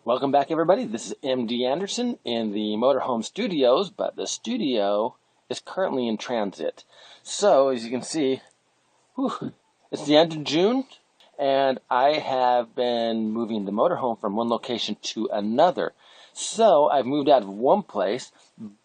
Welcome back, everybody. This is MD Anderson in the Motorhome Studios, but the studio is currently in transit. So, as you can see, it's the end of June, and I have been moving the motorhome from one location to another. So, I've moved out of one place,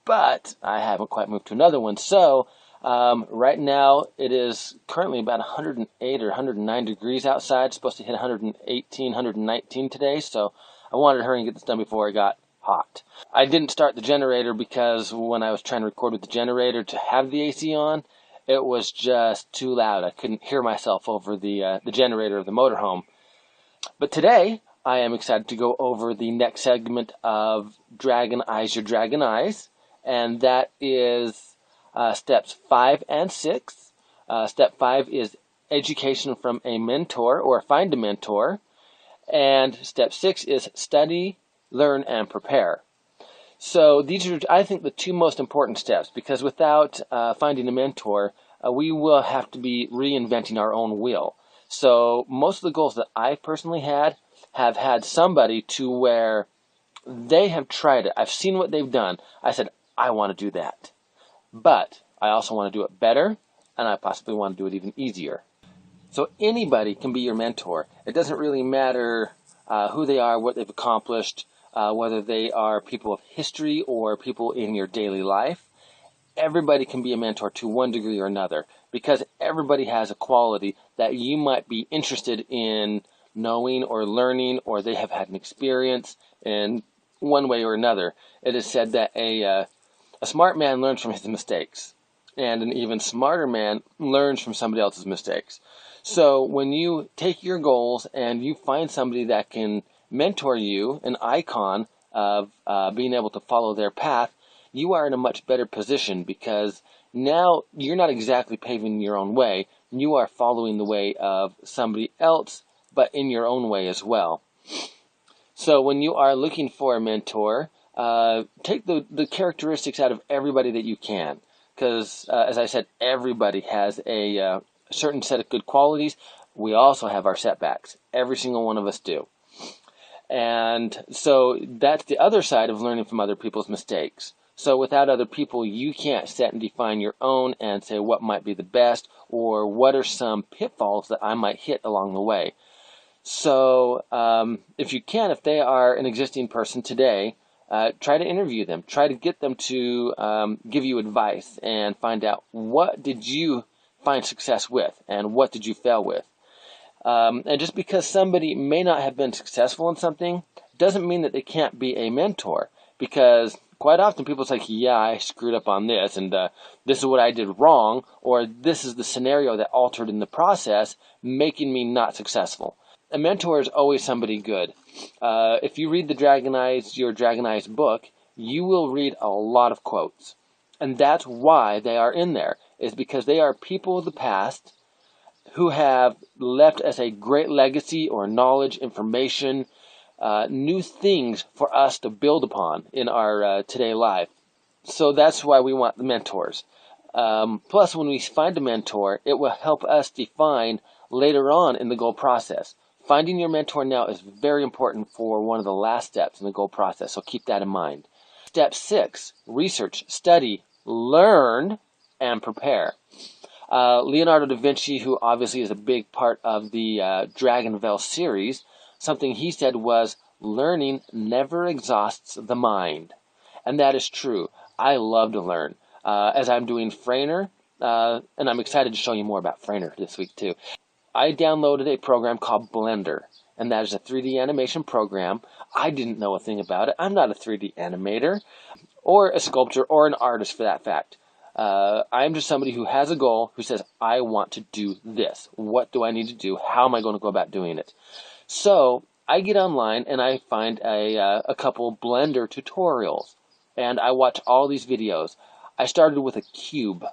but I haven't quite moved to another one. So, right now it is currently about 108 or 109 degrees outside. It's supposed to hit 118, 119 today, so I wanted to hurry and get this done before it got hot. I didn't start the generator because when I was trying to record with the generator to have the AC on, it was just too loud. I couldn't hear myself over the generator of the motorhome. But today, I am excited to go over the next segment of Dragon Eyes Your Dragon Eyes, and that is steps 5 and 6. Step 5 is education from a mentor or find a mentor. And step 6 is study, learn, and prepare. So these are, I think, the two most important steps, because without finding a mentor, we will have to be reinventing our own wheel. So most of the goals that I personally have had somebody to where they have tried it. I've seen what they've done. I said, I want to do that. But I also want to do it better, and I possibly want to do it even easier. So anybody can be your mentor. It doesn't really matter who they are, what they've accomplished, whether they are people of history or people in your daily life. Everybody can be a mentor to one degree or another, because everybody has a quality that you might be interested in knowing or learning, or they have had an experience in one way or another. It is said that a smart man learns from his mistakes, and an even smarter man learns from somebody else's mistakes. So when you take your goals and you find somebody that can mentor you, an icon of being able to follow their path, you are in a much better position, because now you're not exactly paving your own way. You are following the way of somebody else, but in your own way as well. So when you are looking for a mentor, take the characteristics out of everybody that you can. Because, as I said, everybody has a certain set of good qualities. We also have our setbacks. Every single one of us do. And so that's the other side of learning from other people's mistakes. So without other people, you can't set and define your own and say what might be the best, or what are some pitfalls that I might hit along the way. So if you can, if they are an existing person today, try to interview them. Try to get them to give you advice and find out, what did you find success with and what did you fail with. And just because somebody may not have been successful in something doesn't mean that they can't be a mentor, because quite often people say, yeah, I screwed up on this, and this is what I did wrong, or this is the scenario that altered in the process, making me not successful. A mentor is always somebody good. If you read the Dragon Eyes Your Dragon Eyes book, you will read a lot of quotes. And that's why they are in there, is because they are people of the past who have left us a great legacy or knowledge, information, new things for us to build upon in our today life. So that's why we want the mentors. Plus, when we find a mentor, it will help us define later on in the goal process. Finding your mentor now is very important for one of the last steps in the goal process, so keep that in mind. Step 6, research, study, learn, and prepare. Leonardo da Vinci, who obviously is a big part of the Dragonville series, something he said was, learning never exhausts the mind. And that is true. I love to learn. As I'm doing Frainer, and I'm excited to show you more about Frainer this week too, I downloaded a program called Blender, and that is a 3D animation program. I didn't know a thing about it. I'm not a 3D animator, or a sculptor, or an artist for that fact. I'm just somebody who has a goal, who says, I want to do this. What do I need to do? How am I going to go about doing it? So I get online and I find a couple Blender tutorials, and I watch all these videos. I started with a cube,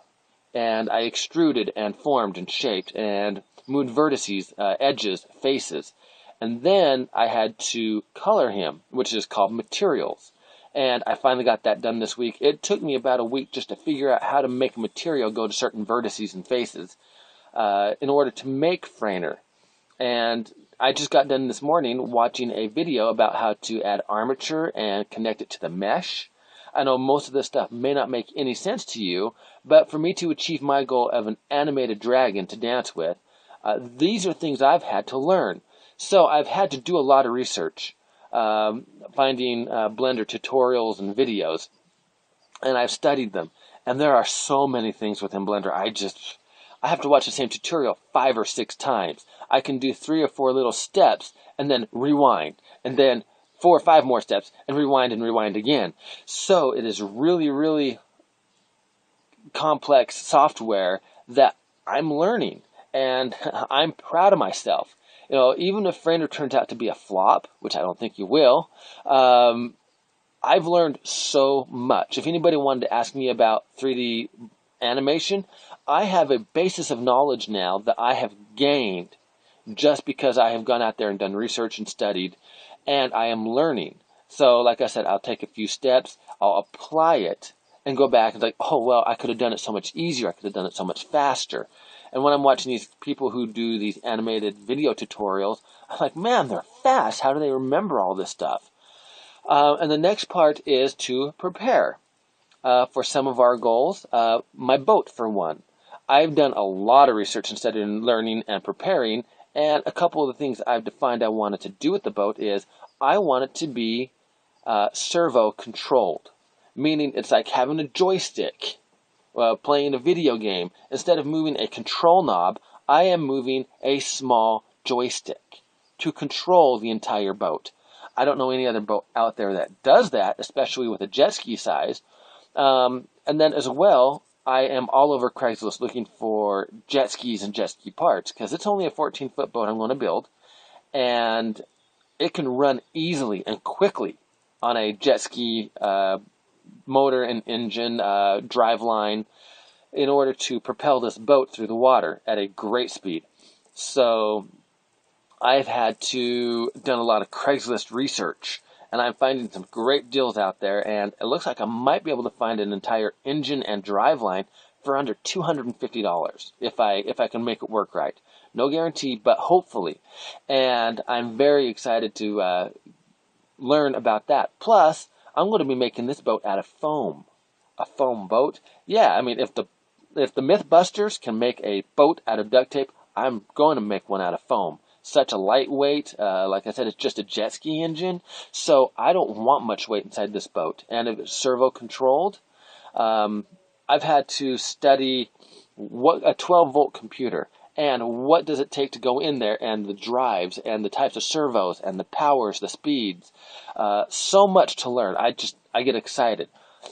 and I extruded and formed and shaped and moved vertices, edges, faces. And then I had to color him, which is called materials. And I finally got that done this week. It took me about a week just to figure out how to make a material go to certain vertices and faces in order to make Frainer. And I just got done this morning watching a video about how to add armature and connect it to the mesh. I know most of this stuff may not make any sense to you, but for me to achieve my goal of an animated dragon to dance with, these are things I've had to learn. So I've had to do a lot of research, finding Blender tutorials and videos, and I've studied them. And there are so many things within Blender. I have to watch the same tutorial 5 or 6 times. I can do 3 or 4 little steps and then rewind, and then 4 or 5 more steps and rewind again. So it is really, really complex software that I'm learning, and I'm proud of myself. You know, even if Frander turns out to be a flop, which I don't think you will, I've learned so much. If anybody wanted to ask me about 3D animation, I have a basis of knowledge now that I have gained just because I have gone out there and done research and studied, and I am learning. So, like I said, I'll take a few steps, I'll apply it, and go back and like, oh, well, I could have done it so much easier, I could have done it so much faster. And when I'm watching these people who do these animated video tutorials, I'm like, man, they're fast. How do they remember all this stuff? And the next part is to prepare for some of our goals. My boat, for one. I've done a lot of research and study and learning and preparing, and a couple of the things I've defined I wanted to do with the boat is I want it to be servo controlled, meaning it's like having a joystick playing a video game. Instead of moving a control knob, I am moving a small joystick to control the entire boat. I don't know any other boat out there that does that, especially with a jet ski size. And then as well, I am all over Craigslist looking for jet skis and jet ski parts, because it's only a 14-foot boat I'm going to build, and it can run easily and quickly on a jet ski motor and engine driveline in order to propel this boat through the water at a great speed. So I've had to done a lot of Craigslist research, and I'm finding some great deals out there, and it looks like I might be able to find an entire engine and driveline for under $250 if I can make it work right. No guarantee, but hopefully. And I'm very excited to learn about that. Plus, I'm going to be making this boat out of foam. A foam boat? Yeah, I mean, if the Mythbusters can make a boat out of duct tape, I'm going to make one out of foam. Such a lightweight, like I said, it's just a jet ski engine, so I don't want much weight inside this boat. And if it's servo controlled, I've had to study what a 12-volt computer and what does it take to go in there, and the drives and the types of servos and the powers, the speeds. So much to learn. I get excited.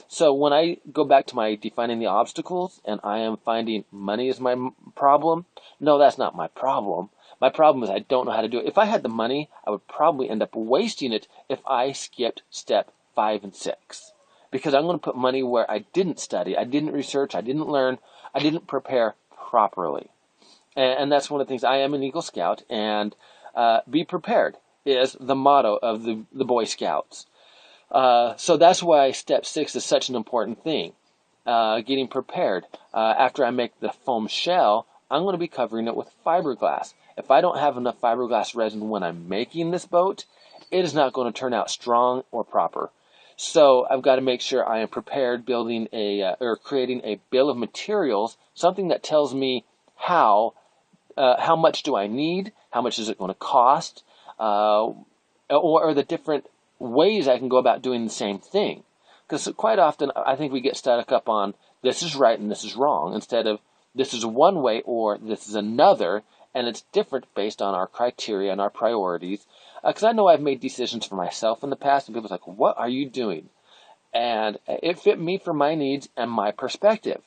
So when I go back to my defining the obstacles and I am finding money is my problem, no, that's not my problem. My problem is I don't know how to do it. If I had the money, I would probably end up wasting it if I skipped step 5 and 6. Because I'm going to put money where I didn't study, I didn't research, I didn't learn, I didn't prepare properly. And that's one of the things. I am an Eagle Scout, and be prepared is the motto of the Boy Scouts. So that's why step 6 is such an important thing. Getting prepared. After I make the foam shell, I'm going to be covering it with fiberglass. If I don't have enough fiberglass resin when I'm making this boat, it is not going to turn out strong or proper. So I've got to make sure I am prepared building or creating a bill of materials, something that tells me how much do I need, how much is it going to cost, or the different ways I can go about doing the same thing. Because quite often I think we get stuck up on this is right and this is wrong, instead of this is one way or this is another, and it's different based on our criteria and our priorities. Because I know I've made decisions for myself in the past, and people's like, what are you doing? And it fit me for my needs and my perspective.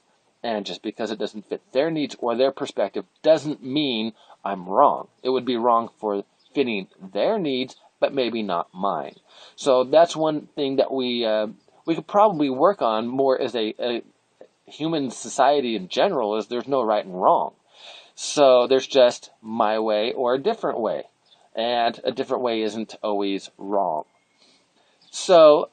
And just because it doesn't fit their needs or their perspective doesn't mean I'm wrong. It would be wrong for fitting their needs, but maybe not mine. So that's one thing that we could probably work on more as a human society in general, is there's no right and wrong. So there's just my way or a different way. And a different way isn't always wrong. So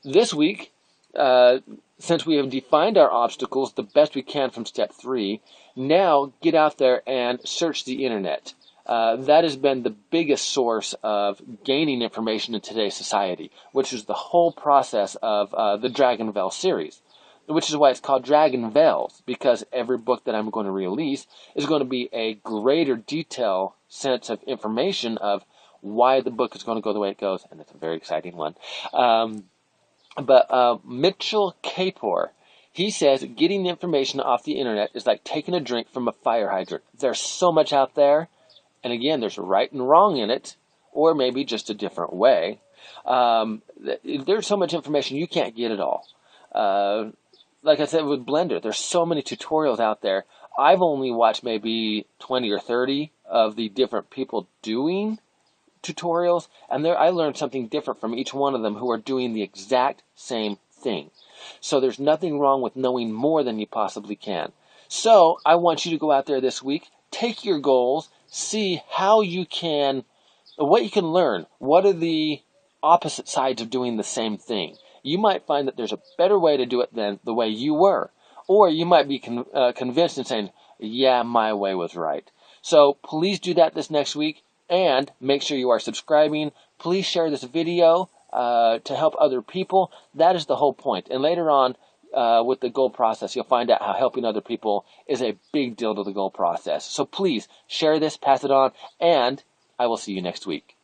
this week, since we have defined our obstacles the best we can from step 3, now get out there and search the internet. That has been the biggest source of gaining information in today's society, which is the whole process of the Dragon Veil series, which is why it's called Dragon Veils, because every book that I'm going to release is going to be a greater detail sense of information of why the book is going to go the way it goes, and it's a very exciting one. But Mitchell Kapor, he says getting information off the internet is like taking a drink from a fire hydrant. There's so much out there, and again, there's right and wrong in it, or maybe just a different way. There's so much information you can't get it all. Like I said with Blender, there's so many tutorials out there. I've only watched maybe 20 or 30 of the different people doing tutorials, and I learned something different from each one of them who are doing the exact same thing. So there's nothing wrong with knowing more than you possibly can. So I want you to go out there this week, take your goals, see how you can, what you can learn. What are the opposite sides of doing the same thing? You might find that there's a better way to do it than the way you were. Or you might be convinced and saying, yeah, my way was right. So please do that this next week, and make sure you are subscribing. Please share this video to help other people. That is the whole point. And later on, with the goal process, you'll find out how helping other people is a big deal to the goal process. So please share this, pass it on, and I will see you next week.